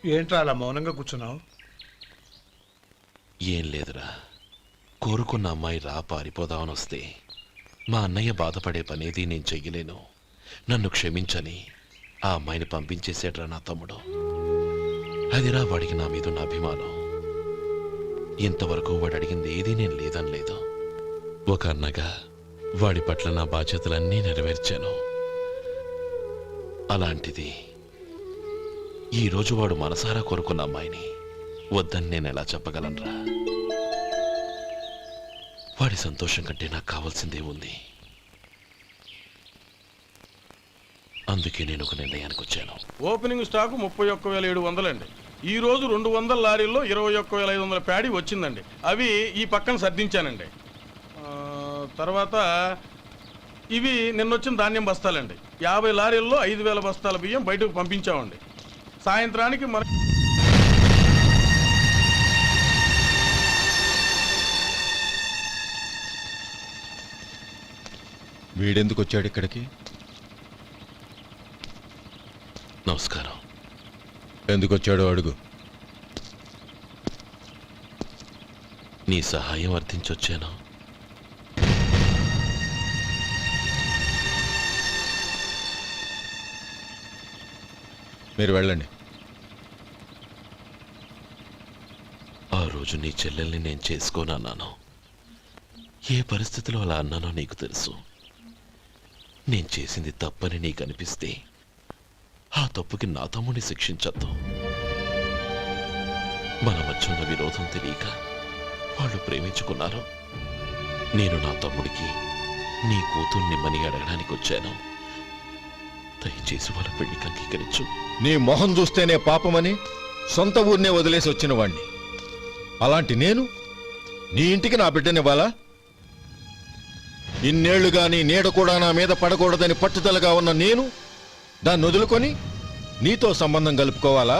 ఏంట్రా అలా మౌనంగా కూర్చున్నావు? ఏం లేదురా, కోరుకున్న అమ్మాయి రా పారిపోదామని వస్తే మా అన్నయ్య బాధపడే పనేది నేను చెయ్యలేను, నన్ను క్షమించని ఆ అమ్మాయిని పంపించేసాడ్రా నా తమ్ముడు. అదిరా వాడికి నా మీద ఉన్న అభిమానం. ఇంతవరకు వాడు అడిగింది ఏదీ నేను లేదనలేదు. ఒక అన్నగా వాడి పట్ల నా బాధ్యతలన్నీ నెరవేర్చాను. అలాంటిది ఈరోజు వాడు మనసారా కోరుకున్న అమ్మాయిని వద్దని నేను ఎలా చెప్పగలనురా? వాడి సంతోషం కంటే నాకు కావాల్సిందే ఉంది. అందుకే నేను ఒక నిర్ణయానికి వచ్చాను. ఓపెనింగ్ స్టాకు 31,700 అండి. ఈ రోజు 200 లారీల్లో 21,500 ప్యాడీ వచ్చిందండి. అవి ఈ పక్కన సర్దించానండి. తర్వాత ఇవి నిన్నొచ్చిన ధాన్యం బస్తాలండి. 50 లారీల్లో 5,000 బస్తాల బియ్యం బయటకు పంపించామండి. సాయంత్రానికి మన వీడెందుకు వచ్చాడు ఇక్కడికి? నమస్కారం. ఎందుకు వచ్చాడో అడుగు. నీ సహాయం అర్థించొచ్చాను. మీరు వెళ్ళండి. ఆ రోజు నీ చెల్లెల్ని నేను చేసుకోనన్నాను. ఏ పరిస్థితిలో అలా అన్నానో నీకు తెలుసు. నేను చేసింది తప్పని నీకు అనిపిస్తే ఆ తప్పుకి నా తమ్ముడిని శిక్షించద్దు. మన మధ్య ఉన్న విరోధం తెలియక వాళ్ళు ప్రేమించుకున్నారు. నేను నా తమ్ముడికి నీ కూతుర్నిమ్మని అడగడానికి వచ్చాను. దయచేసి వాళ్ళ పెళ్లికి అంగీకరించు. నీ మొహం చూస్తేనే పాపమని సొంత ఊరినే వదిలేసి వచ్చిన వాణ్ణి. అలాంటి నేను నీ ఇంటికి నా బిడ్డనివ్వాలా? ఇన్నేళ్లుగా నీ నీడ కూడా నా మీద పడకూడదని పట్టుదలగా ఉన్న నేను దాన్ని వదులుకొని నీతో సంబంధం కలుపుకోవాలా?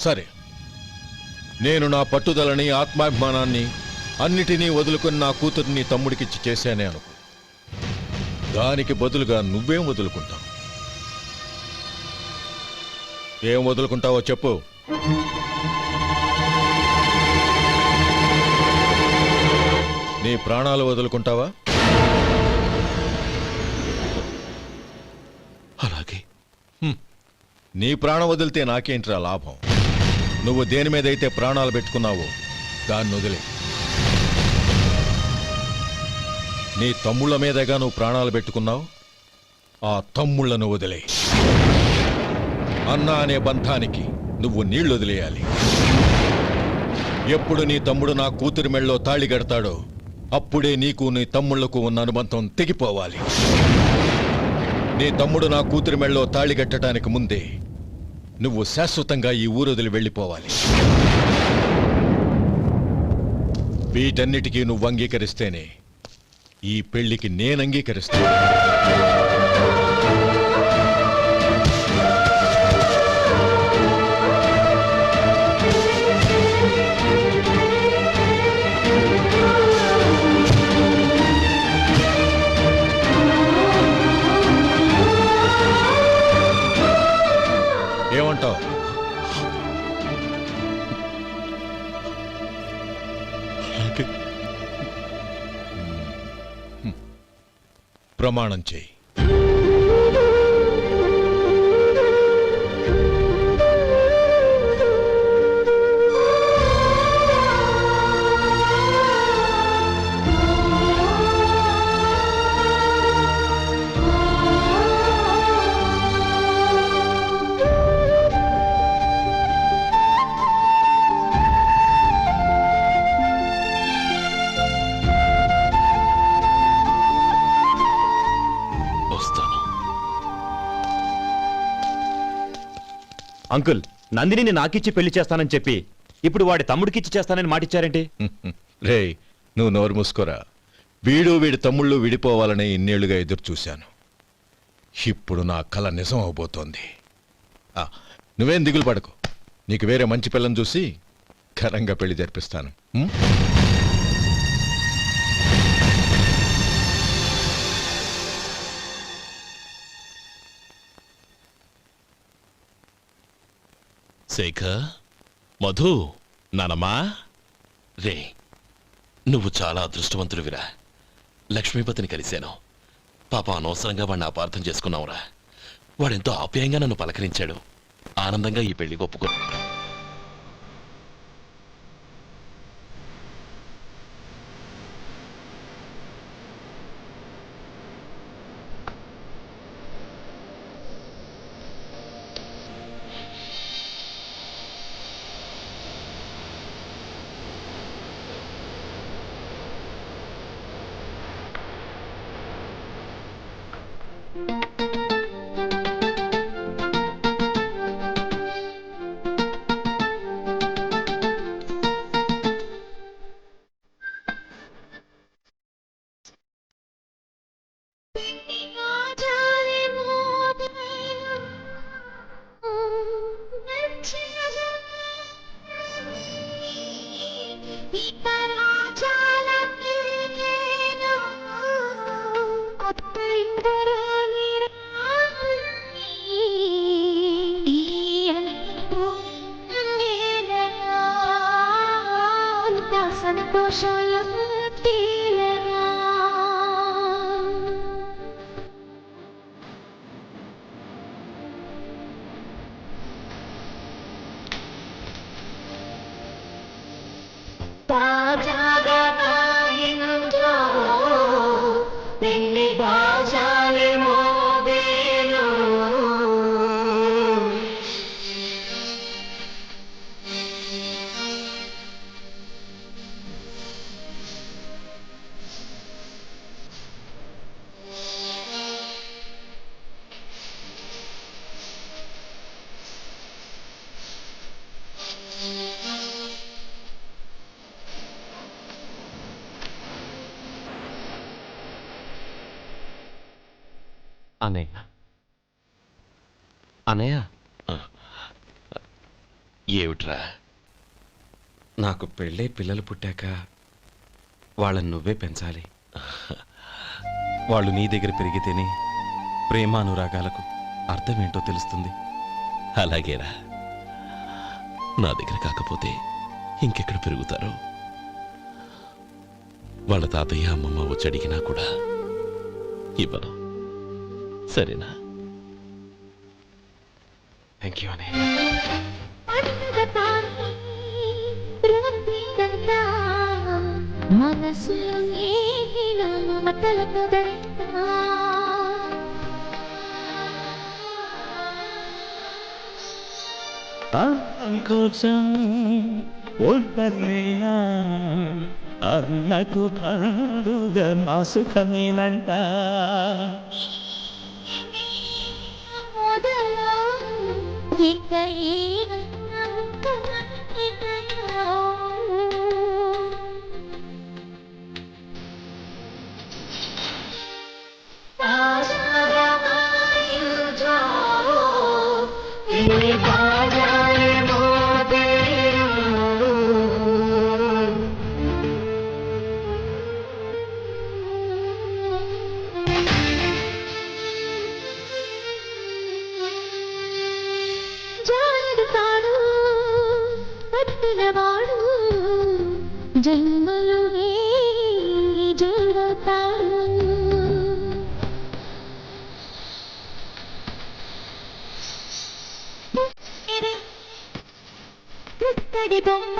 సరే, నేను నా పట్టుదలని ఆత్మాభిమానాన్ని అన్నిటినీ వదులుకొని నా కూతుర్ని తమ్ముడికిచ్చి చేశానే అనుకో. దానికి బదులుగా నువ్వేం వదులుకుంటావు? ఏం వదులుకుంటావో చెప్పు. నీ ప్రాణాలు వదులుకుంటావా? అలాగే. నీ ప్రాణం వదిలితే నాకేంట్రా లాభం? నువ్వు దేని మీదైతే ప్రాణాలు పెట్టుకున్నావో దాన్ని వదిలే. నీ తమ్ముళ్ళ మీదగా నువ్వు ప్రాణాలు పెట్టుకున్నావు. ఆ తమ్ముళ్లను వదిలే. అన్న అనే బంధానికి నువ్వు నీళ్లు వదిలేయాలి. ఎప్పుడు నీ తమ్ముడు నా కూతురి మెళ్ళలో తాళి కడతాడో అప్పుడే నీకు నీ తమ్ముళ్లకు ఉన్న అనుబంధం తెగిపోవాలి. నీ తమ్ముడు నా కూతురి మెళ్ళలో తాళి కట్టడానికి ముందే నువ్వు శాశ్వతంగా ఈ ఊరొదిలి వెళ్ళిపోవాలి. వీటన్నిటికీ నువ్వు అంగీకరిస్తేనే ఈ పెళ్లికి నేను అంగీకరిస్తాను. ఏమంటావు? ప్రమాణం చేయి. అంకుల్, నందిని నాకిచ్చి పెళ్లి చేస్తానని చెప్పి ఇప్పుడు వాడి తమ్ముడికిచ్చి చేస్తానని మాటిచ్చారేంటి? రే, నువ్వు నోరు మూసుకోరా. వీడి తమ్ముళ్ళు విడిపోవాలని ఇన్నేళ్లుగా ఎదురు చూశాను. ఇప్పుడు నా కల నిజం అవబోతోంది. నువ్వేం దిగులు పడకు. నీకు వేరే మంచి పిల్లని చూసి ఘనంగా పెళ్లి జరిపిస్తాను. శేఖర్, మధు, నానమ్మా. రే, నువ్వు చాలా అదృష్టవంతుడివిరా. లక్ష్మీపతిని కలిశాను. పాప అనవసరంగా వాడిని అపార్థం చేసుకున్నావురా. వాడెంతో ఆప్యాయంగా నన్ను పలకరించాడు. ఆనందంగా ఈ పెళ్లికి ఒప్పుకున్నాడు. అన్నయ్య, అన్నయ్య, ఏమిట్రా? నాకు పెళ్ళై పిల్లలు పుట్టాక వాళ్ళని నువ్వే పెంచాలి. వాళ్ళు నీ దగ్గర పెరిగితేనే ప్రేమానురాగాలకు అర్థమేంటో తెలుస్తుంది. అలాగేరా. నా దగ్గర కాకపోతే ఇంకెక్కడ పెరుగుతారు? వాళ్ళ తాతయ్య అమ్మమ్మ వచ్చి అడిగినా కూడా ఇవ్వను. సరేనా? థ్యాంక్ యూ అన్నయ్య. కోసం అన్నకు పండుగ మాసుకమేనంట. జన్మలు జరుగుతాడు కృష్ణడి బొమ్మ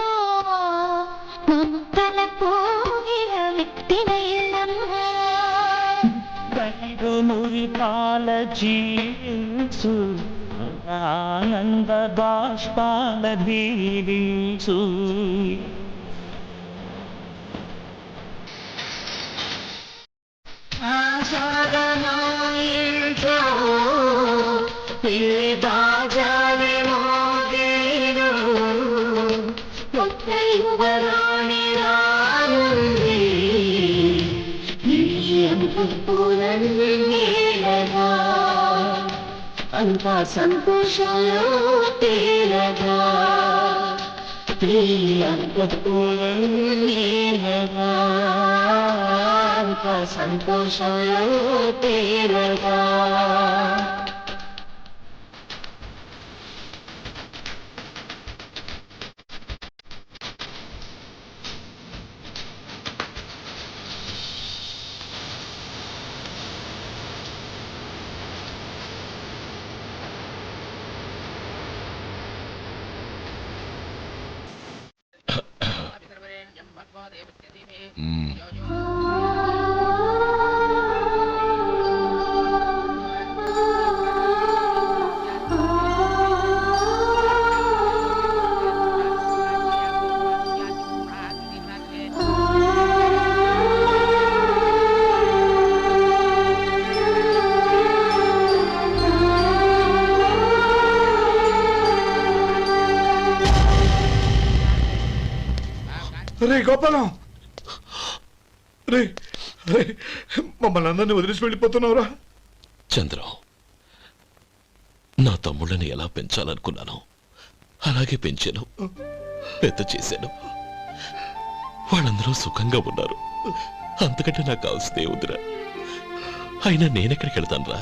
మమతల పోగిన వ్యక్తినయ్యమ్మ మురిపాల జీసు ఆనంద బాష్పాల దీవించు. అంతా సంతోషంలో తేరగా అంతా సంతోషంలో తేరగా మ్మ్. రే గోపాలం, రే రే, మమ్మల్ని అందరినీ వదిలేసి వెళ్ళిపోతున్నావురా? చంద్రం, నా తమ్ముళ్ళని ఎలా పెంచాలనుకున్నానో అలాగే పెంచాను, పెద్ద చేశాను. వాళ్ళందరూ సుఖంగా ఉన్నారు. అంతకంటే నాకు కావాల్సిందే వద్దురా. అయినా నేనెక్కడికి వెళ్తానురా?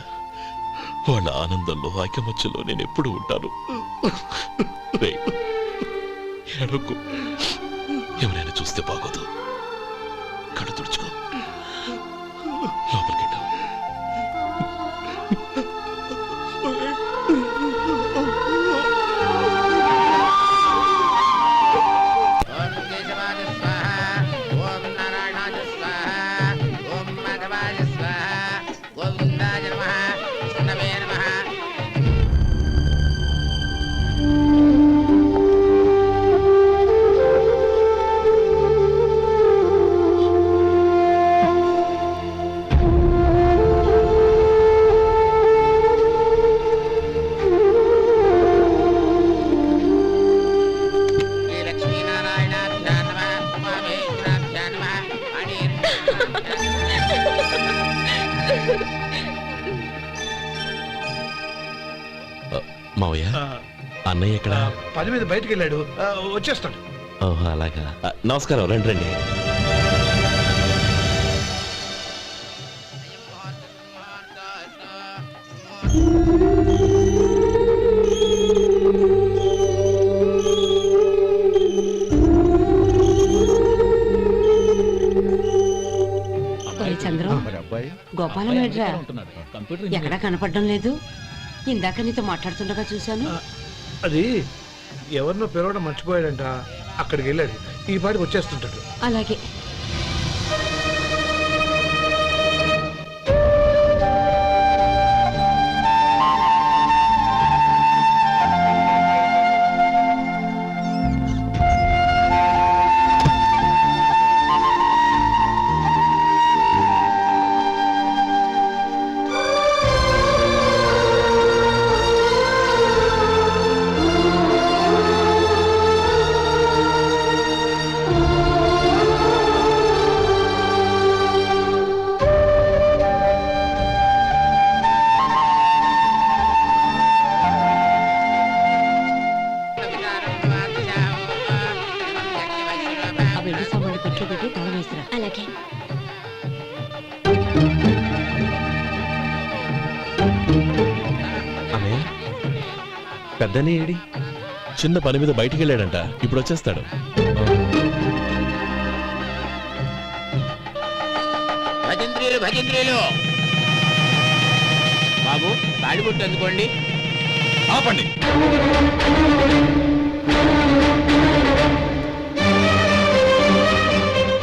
వాళ్ళ ఆనందంలో ఐకమత్యంలో నేను ఎప్పుడు ఉంటాను. రే, ఏడవకు. ఎవరైనా చూస్తే బాగోదు. కళ్ళు తుడుచుకో, లోపలికి వెళ్ళు. మావయ్య, అన్నయ్య ఎక్కడ? పని మీద బయటికి వెళ్ళాడు, వచ్చేస్తాడు. ఓహో, అలాగా. నమస్కారం, రండి రండి. చంద్రం, గోపాలం ఎడ్రా ఎక్కడా కనపడడం లేదు. ఇందాక నీతో మాట్లాడుతుండగా చూశాను. అది ఎవరినో పిలవడం మర్చిపోయాడంట, అక్కడికి వెళ్ళాడు. ఈ పాటికి వచ్చేస్తుంటాడు. అలాగే. అలాగే. అన్నయ్య, పెద్దనే ఏడి? చిన్న పని మీద బయటికి వెళ్ళాడంట, ఇప్పుడు వచ్చేస్తాడు. భజంత్రీలు భజంత్రీలు, బాబు తాడిబొట్టు అందుకోండి. ఆపండి.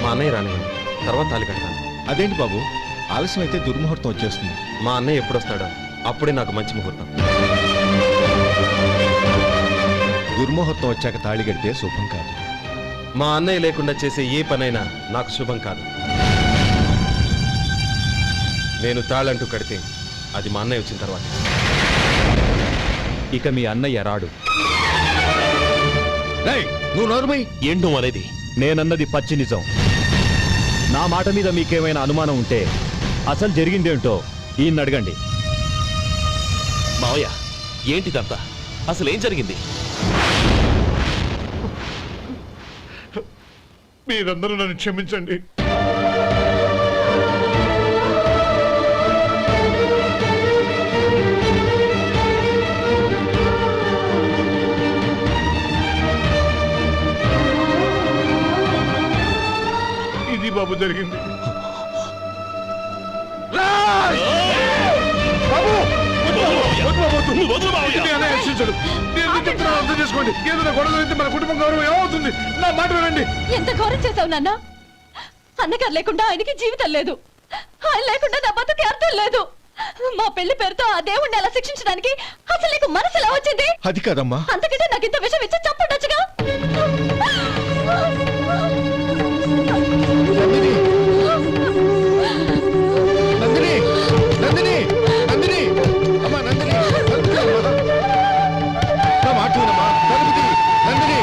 మా అన్నయ్య రానివ్వండి, తర్వాత తాళి కడతాను. అదేంటి బాబు, ఆలస్యం అయితే దుర్ముహూర్తం వచ్చేస్తుంది. మా అన్నయ్య ఎప్పుడు వస్తాడో అప్పుడే నాకు మంచి ముహూర్తం. దుర్ముహూర్తం వచ్చాక తాళి కడితే శుభం కాదు. మా అన్నయ్య లేకుండా చేసే ఏ పనైనా నాకు శుభం కాదు. నేను తాళంటూ కడితే అది మా అన్నయ్య వచ్చిన తర్వాత. ఇక మీ అన్నయ్య రాడు. నువ్వు నోరుమై. ఏంటో అనేది? నేనన్నది పచ్చి నిజం. నా మాట మీద మీకేమైనా అనుమానం ఉంటే అసలు జరిగిందేంటో ఈయన్ని అడగండి. మావయ్య, ఏంటిదంతా? అసలు ఏం జరిగింది? మీరందరూ నన్ను క్షమించండి. ఇది బాబు జరిగింది. బాబు! రక్షించడు. చెప్తున్నా, అర్థం చేసుకోండి. ఏదైనా గొడవ జరిగితే మన కుటుంబం గౌరవం ఏమవుతుంది? నా మాట వినండి. ఎంత ఘోరం చేసావు నాన్న? అన్నగారు లేకుండా ఆయనకి జీవితం లేదు, ఆయన లేకుండా నా బతుకు అర్థం లేదు. మా పెళ్లి పేరుతో ఆ దేవుణ్ణి అలా శిక్షించడానికి అసలు నీకు మనసు ఎలా వచ్చింది? అది కాదమ్మా. అంతకంటే నాకు ఇంత విషయం ఇచ్చి చంపడొచ్చుగా. నందిని, నందిని, నందిని, అమ్మా నందిని, నందిని అమ్మా. నా మాట వినమ్మా. నందిని, నందిని.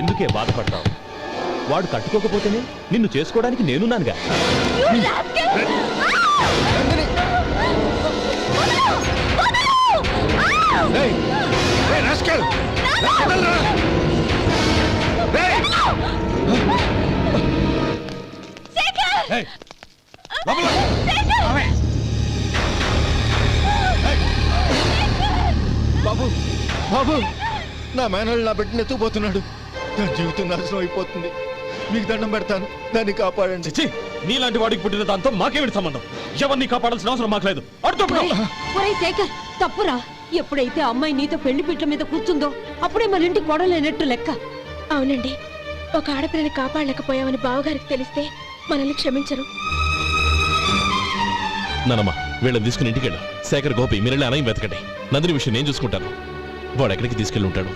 ఎందుకే బాధపడతావు? వాడు కట్టుకోకపోతేనే నిన్ను చేసుకోవడానికి నేనున్నానుగా. ఏయ్, ఏయ్, రాస్కెల్! వదలరా! ఏయ్! ఏయ్, లోపల! ఏయ్! బాబు, బాబు, నా మేనల్ని నా బిడ్డను ఎత్తుకుపోతున్నాడు. నా జీవితం నాశనం అయిపోతుంది. మీకు దండం పెడతాను, దాన్ని కాపాడండి. చిచ్చి, నీలాంటి వాడికి పుట్టిన దాంతో మాకేమిటి సంబంధం? ఎవరిని కాపాడాల్సిన అవసరం మాకు లేదు. ఒరేయ్ శేఖర్, తప్పురా. ఎప్పుడైతే అమ్మాయి నీతో పెళ్లి పీటల మీద కూర్చుందో అప్పుడే మన ఇంటి కొడలేనట్టు లెక్క. అవునండి, ఒక ఆడపిల్లని కాపాడలేకపోయామని బావగారికి తెలిస్తే మనల్ని క్షమించరు. నానమ్మ, వీళ్ళని తీసుకుని ఇంటికి వెళ్ళు. శేఖర్, గోపి, మీరెళ్ళి అన్నయ్య వెతకండి. నందిని విషయం నేను చూసుకుంటాను. వాడు ఎక్కడికి తీసుకెళ్ళి ఉంటాడు?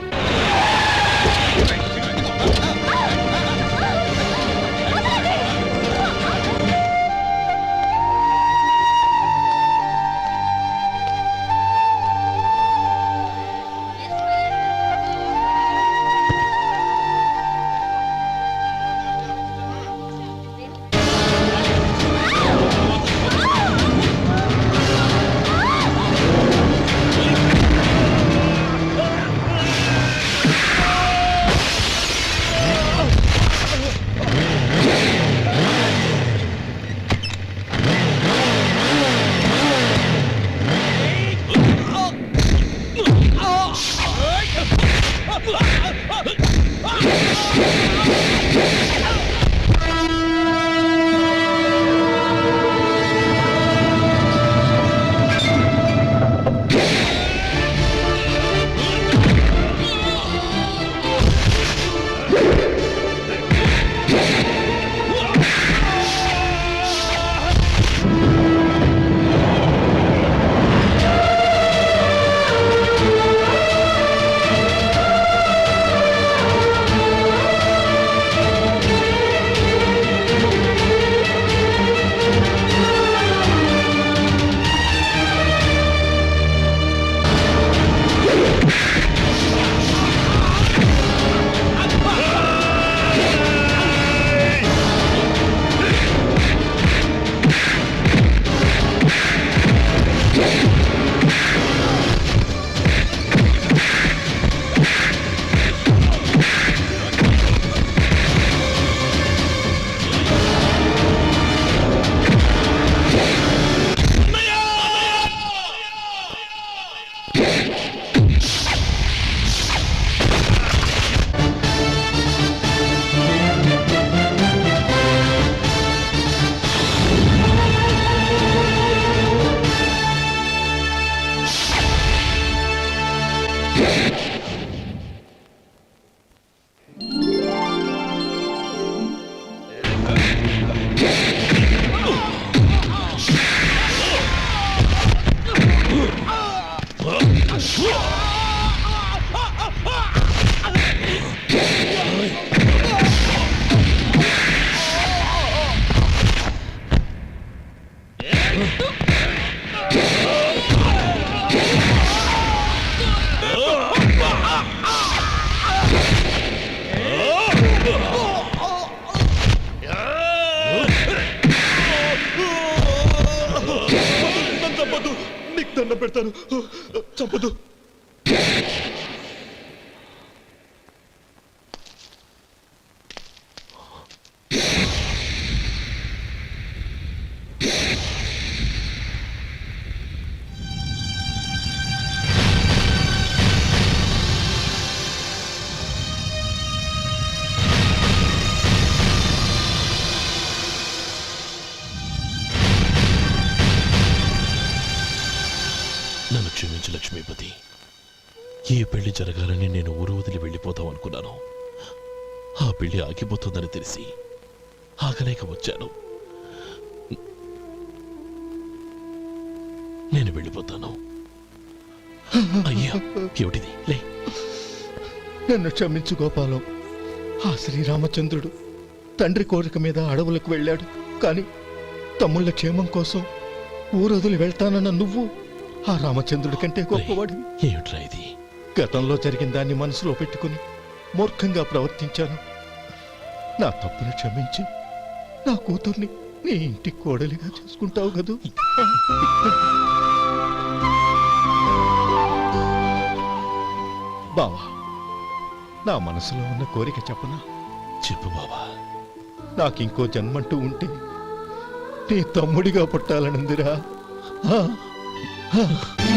దండం పెడతాను, చంపదు. నన్ను క్షమించు లక్ష్మీపతి. ఈ పెళ్లి జరగాలని నేను ఊరు వదిలి వెళ్ళిపోతాం అనుకున్నాను. ఆ పెళ్లి ఆగిపోతుందని తెలిసి ఆగలేక వచ్చాను. నేను వెళ్ళిపోతాను. అయ్యా, ఏమిటిది? లే. నన్ను క్షమించు గోపాలం. ఆ శ్రీరామచంద్రుడు తండ్రి కోరిక మీద అడవులకు వెళ్ళాడు. కానీ తమ్ముళ్ళ క్షేమం కోసం ఊరొదిలి వెళ్తానన్న నువ్వు ఆ రామచంద్రుడి కంటే గొప్పవాడివి. ఏమిట్రా ఇది? గతంలో జరిగిన దాన్ని మనసులో పెట్టుకుని మూర్ఖంగా ప్రవర్తించాను. నా తప్పును క్షమించి నా కూతుర్ని నీ ఇంటి కోడలిగా చేసుకుంటావు కదూ. బావా, నా మనసులో ఉన్న కోరిక చెప్పనా? చెప్పు బావా. నాకింకో జన్మంటూ ఉంటే నీ తమ్ముడిగా పుట్టాలనుందిరా.